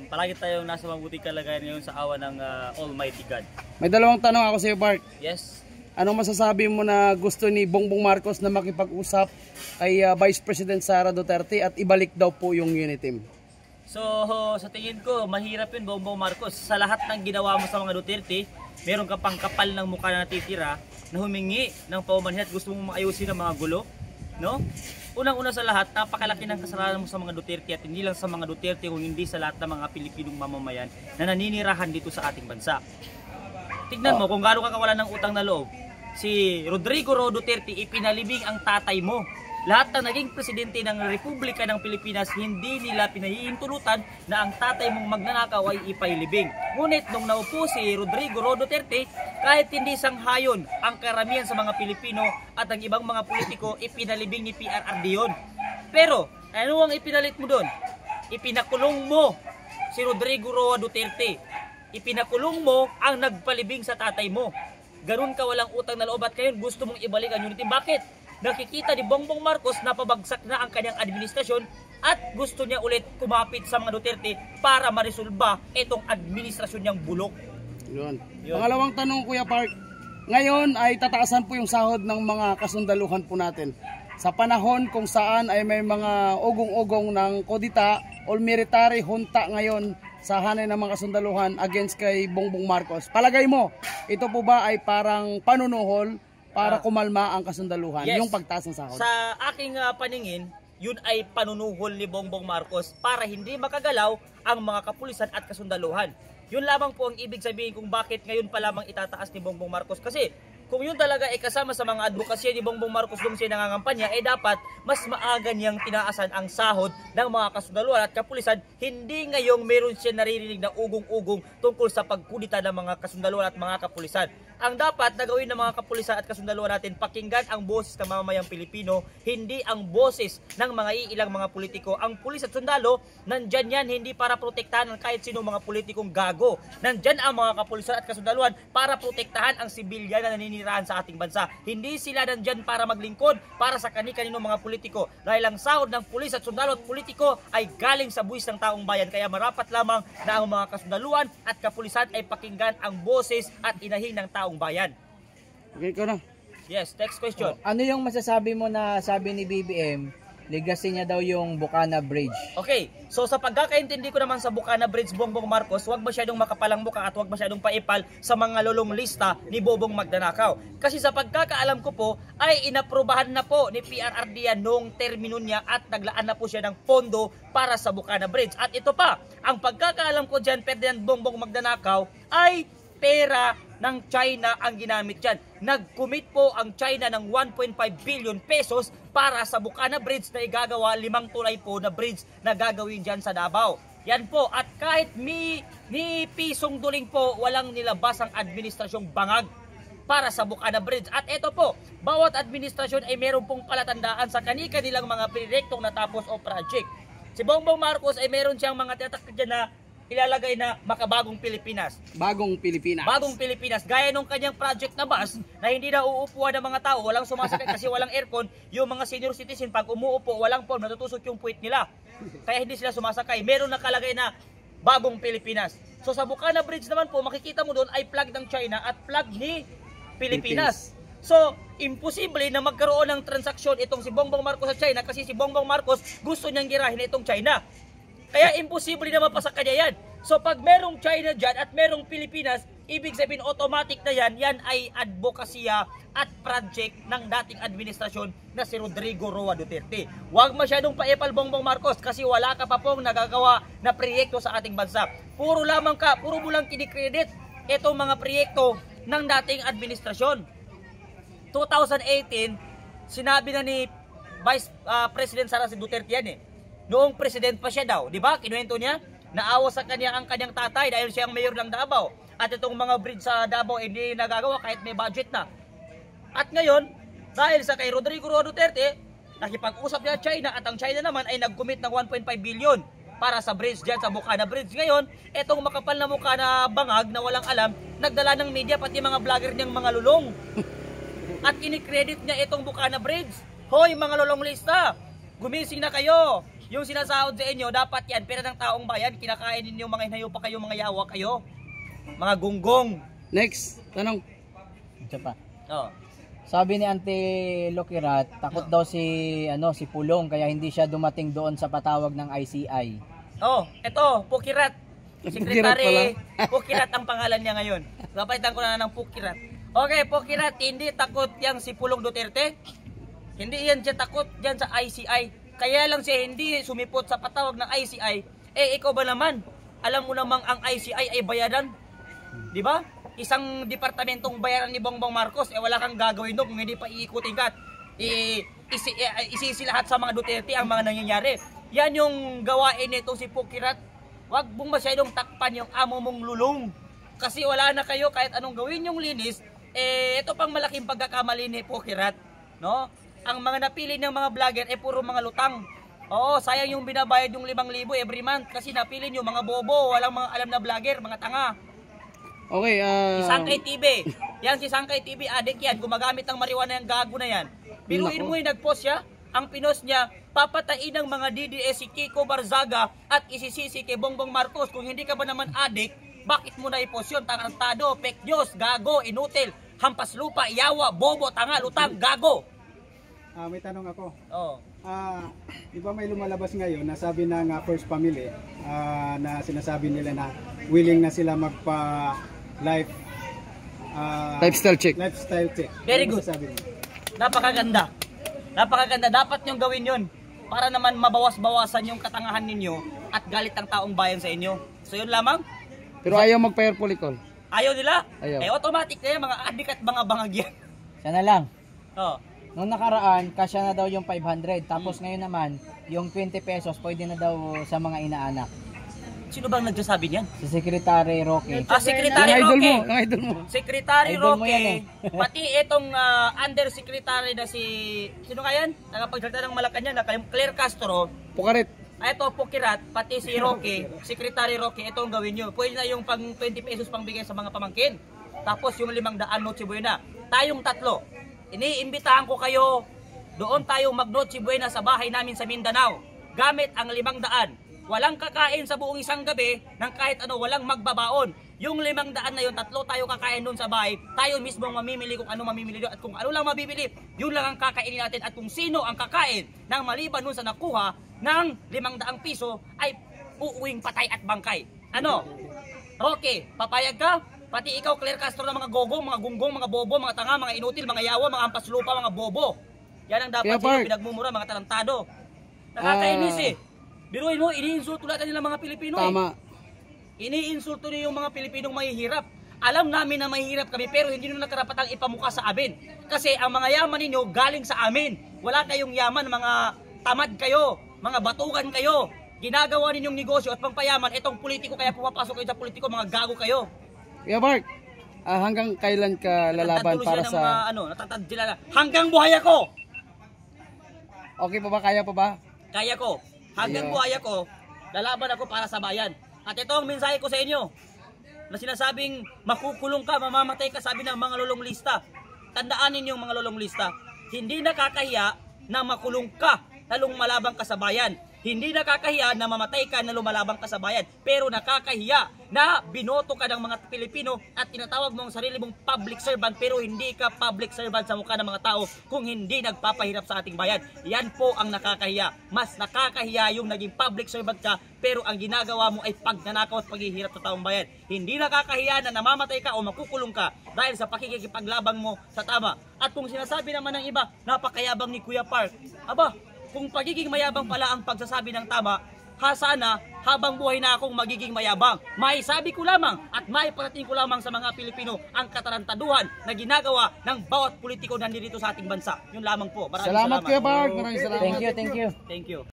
Palagi tayong nasa mabuting kalagayan ngayon sa awa ng Almighty God. May dalawang tanong ako sa iyo, Bart. Yes. Anong masasabi mo na gusto ni Bongbong Marcos na makipag-usap kay Vice President Sara Duterte at ibalik daw po yung Uniteam? So, sa tingin ko, mahirap yun, Bongbong Marcos. Sa lahat ng ginawa mo sa mga Duterte, meron ka pang kapal ng mukha na natitira na humingi ng paumanhin at gusto mong maayusin ang mga gulo, no? Unang-una sa lahat, napakalaki ng kasalanan mo sa mga Duterte at hindi lang sa mga Duterte kung hindi sa lahat ng mga Pilipinong mamamayan na naninirahan dito sa ating bansa. Tignan mo kung gaano ka kawalan ng utang na loob. Si Rodrigo Roa Duterte, ipinalibing ang tatay mo. Lahat ng naging presidente ng Republika ng Pilipinas, hindi nila pinahihintulutan na ang tatay mong magnanakaw ay ipailibing. Ngunit nung naupo si Rodrigo Roa Duterte, kahit hindi sanghayon ang karamihan sa mga Pilipino at ang ibang mga politiko, ipinalibing ni PRRD yun. Pero, ano ang ipinalit mo doon? Ipinakulong mo si Rodrigo Roa Duterte. Ipinakulong mo ang nagpalibing sa tatay mo. Ganun ka walang utang na loob at ngayon gusto mong ibalik ang Unity. Bakit? Nakikita ni Bongbong Marcos na pabagsak na ang kanyang administrasyon at gusto niya ulit kumapit sa mga Duterte para maresolba itong administrasyon niyang bulok. Yun. Pangalawang tanong, Kuya Park. Ngayon ay tataasan po yung sahod ng mga kasundaluhan po natin. Sa panahon kung saan ay may mga ugong-ugong ng kodita o military junta ngayon sa hanay ng mga kasundaluhan against kay Bongbong Marcos. Palagay mo, ito po ba ay parang panunuhol para kumalma ang kasundaluhan, yes, yung pagtaas ng sahod? Sa aking paningin, yun ay panunuhol ni Bongbong Marcos para hindi makagalaw ang mga kapulisan at kasundaluhan. Yun lamang po ang ibig sabihin kung bakit ngayon pa lamang itataas ni Bongbong Marcos. Kasi kung yun talaga ay kasama sa mga advokasya ni Bongbong Marcos kung siya nangangampanya, dapat mas maaga niyang tinaasan ang sahod ng mga kasundaluhan at kapulisan, hindi ngayong meron siya naririnig na ugong-ugong tungkol sa pagkudita ng mga kasundaluhan at mga kapulisan. Ang dapat na gawin ng mga kapulisan at kasundaluhan natin, pakinggan ang boses ng mamamayang Pilipino, hindi ang boses ng mga iilang mga politiko. Ang pulis at sundalo, nandyan yan hindi para protektahan ng kahit sino mga politikong gago. Nandyan ang mga kapulisan at kasundaluhan para protektahan ang sibilyan na naninirahan sa ating bansa. Hindi sila nandyan para maglingkod para sa kani-kanino mga politiko. Dahil ang sahod ng pulis at sundalo at politiko ay galing sa buwis ng taong bayan. Kaya marapat lamang na ang mga kasundaluhan at kapulisan ay pakinggan ang boses at inahin ng taong bayan. Okay, ikaw na. Yes, next question. Ano yung masasabi mo na sabi ni BBM, legacy niya daw yung Bukana Bridge? Okay, so sa pagkakaintindi ko naman sa Bukana Bridge, Bongbong Marcos, huwag masyadong makapalang mukha at huwag masyadong paipal sa mga lolong lista ni Bobong Magnanakaw. Kasi sa pagkakaalam ko po, ay inaprubahan na po ni PRRD yan noong termino niya at naglaan na po siya ng pondo para sa Bukana Bridge. At ito pa, ang pagkakaalam ko dyan, Ferdinand Bongbong Magnanakaw, ay pera ng China ang ginamit dyan. Nag-commit po ang China ng 1.5 billion pesos para sa Bukana Bridge na igagawa 5 tulay po na bridge na gagawin dyan sa Davao. Yan po, at kahit ni pisong duling po, walang nilabas ang administrasyong bangag para sa Bukana Bridge. At ito po, bawat administrasyon ay meron pong palatandaan sa kani-kanilang mga proyektong natapos o project. Si Bongbong Marcos ay meron siyang mga tinatak dyan na ilalagay na makabagong Pilipinas. Bagong Pilipinas. Bagong Pilipinas. Gaya nung kanyang project na bus na hindi na uupuan ng mga tao, walang sumasakay kasi walang aircon. Yung mga senior citizen, pag umuupo, walang form, natutusok yung puwit nila. Kaya hindi sila sumasakay. Meron nakalagay na bagong Pilipinas. So sa Bukana Bridge naman po, makikita mo doon ay flag ng China at flag ni Pilipinas. So, imposible na magkaroon ng transaksyon itong si Bongbong Marcos sa China kasi si Bongbong Marcos gusto niyang girahin itong China. Kaya imposible na mapasa kanya yan. So pag merong China dyan at merong Pilipinas, ibig sabihin automatic na yan ay advokasya at project ng dating administrasyon na si Rodrigo Roa Duterte. Huwag masyadong paipal Bongbong Marcos kasi wala ka pa pong nagagawa na proyekto sa ating bansa. Puro mo lang kinikredit itong mga proyekto ng dating administrasyon. 2018, sinabi na ni Vice President Sara Duterte yan Noong president pa siya daw, di ba? Kinuwento niya, naawa sa kanya ang kanyang tatay dahil siya ang mayor ng Davao. At itong mga bridge sa Davao hindi nagagawa kahit may budget na. At ngayon, dahil sa kay Rodrigo Roa Duterte, nakipag-usap niya China at ang China naman ay nag-commit ng 1.5 billion para sa bridge dyan sa Bukana Bridge. Ngayon, itong makapal na mukha na bangag na walang alam, nagdala ng media pati mga vlogger niyang mga lulong. At kinikredit niya itong Bukana Bridge. Hoy mga lolong lista, gumising na kayo. Yung sinasahod sa inyo, dapat yan, pera ng taong bayan, kinakain ninyo, mga hinayo pa kayo, mga yawa kayo. Mga gunggong. Next, tanong. Ito pa. Oh. Sabi ni Auntie Lokirat, takot daw si Pulong kaya hindi siya dumating doon sa patawag ng ICI. Oh, eto, Pukirat. Pukirat Secretary Pukirat ang pangalan niya ngayon. Napalitan ko na ng Pukirat. Okay, Pukirat, hindi takot yang si Pulong Duterte. Hindi yan siya takot yan sa ICI. Kaya lang siya hindi sumipot sa patawag ng ICI. Eh, ikaw ba naman? Alam mo namang ang ICI ay bayaran. Di ba? Isang departamentong bayaran ni Bongbong Marcos, wala kang gagawin doon kung hindi pa iikutin ka. Isisi lahat sa mga Duterte ang mga nangyayari. Yan yung gawain nito si Pukirat. Huwag mong masyadong takpan yung amo mong lulong. Kasi wala na kayo kahit anong gawin yung linis. Ito pang malaking pagkakamali ni Pukirat. No? Ang mga napili ng mga vlogger puro mga lutang. Oo, sayang yung binabayad yung 5,000 every month. Kasi napili nyo mga bobo, walang mga alam na vlogger, mga tanga. Okay, Si Sangkay TV. Yan si Sangkay TV, adik yan. Gumagamit ng marijuana yung gago na yan. Biruin mo yung nag-post siya. Ang pinost niya, papatain ng mga DDS si Kiko Barzaga at isisisi kay Bongbong Marcos. Kung hindi ka ba naman adik, bakit mo na i-post yun? Tarantado, fake news, gago, inutil, hampas lupa, yawa, bobo, tanga, lutang, gago. May tanong ako. Oh. Di ba may lumalabas ngayon na sabi ng First Family na sinasabi nila na willing na sila lifestyle check. Lifestyle check. Very Ano good. masasabi niyo? Napakaganda. Napakaganda. Dapat nyong gawin yun para naman mabawas-bawasan yung katangahan ninyo at galit ng taong bayan sa inyo. So yun lamang. Pero ayaw mag-fire polycol. Ayaw nila. Ayaw. Automatic na yan, mga adik at mga bangagyan. Sana lang. Oh. Nung nakaraan, kasya na daw yung 500. Tapos ngayon naman, yung 20 pesos pwede na daw sa mga inaanak. Sino bang nagsasabi niyan? Si Secretary Roque. Secretary Ang idol Roque. mo, ang idol mo. Secretary Idol mo Roque. yan Pati itong undersecretary na si... Sino nga yan? Nagpagsalita ng Malacanang na Claire Castro. Pukarit. Ito, Pukirat, pati si Roque, Secretary Roque, ito ang gawin nyo. Pwede na yung pang 20 pesos pang bigay sa mga pamangkin. Tapos yung 500 Noche Buena. Tayong tatlo. Iniimbitahan ko kayo. Doon tayo mag-Noche Buena sa bahay namin sa Mindanao. Gamit ang 500. Walang kakain sa buong isang gabi ng kahit ano, walang magbabaon. Yung 500 na yun, tatlo tayo kakain doon sa bahay. Tayo mismo ang mamimili kung ano mamimili doon. At kung ano lang mabibili, yun lang ang kakainin natin. At kung sino ang kakain ng maliban doon sa nakuha ng 500 piso, ay uuwing patay at bangkay. Ano? Roque, papayag ka? Pati ikaw, Claire Castro, ng mga gogong, mga gunggong, mga bobo, mga tanga, mga inutil, mga yawa, mga ampas lupa, mga bobo. Yan ang dapat sa'yo, pinagmumura, mga tarantado. Nakakainis eh. Biruin mo, iniinsulto natin nilang mga Pilipino Tama. Iniinsulto niyo yung mga Pilipinong mahihirap. Alam namin na mahihirap kami pero hindi nyo nakarapatang ipamukha sa amin. Kasi ang mga yaman ninyo galing sa amin. Wala kayong yaman, mga tamad kayo, mga batukan kayo. Ginagawa ninyong negosyo at pangpayaman, itong politiko kaya pumapasok kayo sa politiko, mga gago kayo. Kuya Bart, hanggang kailan ka lalaban para sa... Natatad sila na. Hanggang buhay ako! Okay pa ba? Kaya pa ba? Kaya ko. Hanggang buhay ako, lalaban ako para sa bayan. At ito ang mensahe ko sa inyo. Na sinasabing makukulong ka, mamamatay ka, sabi ng mga lolong lista. Tandaan ninyo mga lolong lista. Hindi nakakahiya na makulong ka, lalong malabang ka sa bayan. Hindi nakakahiya na mamatay ka na lumalabang ka sa bayan. Pero nakakahiya na binoto ka ng mga Pilipino at tinatawag mo ang sarili mong public servant pero hindi ka public servant sa mukha ng mga tao kung hindi nagpapahirap sa ating bayan. Yan po ang nakakahiya. Mas nakakahiya yung naging public servant ka pero ang ginagawa mo ay pagnanakaw at paghihirap sa taong bayan. Hindi nakakahiya na namamatay ka o makukulong ka dahil sa pakikipaglabang mo sa tama. At kung sinasabi naman ng iba, napakayabang ni Kuya Park. Aba, kung pagiging mayabang pala ang pagsasabi ng tama, sana habang buhay na akong magiging mayabang. May sabi ko lamang at may parating ko lamang sa mga Pilipino ang katarantaduhan na ginagawa ng bawat politiko nandito sa ating bansa. Yun lamang po. Maraming Salamat Kuya Bart. Maraming salamat. Thank you. Thank you.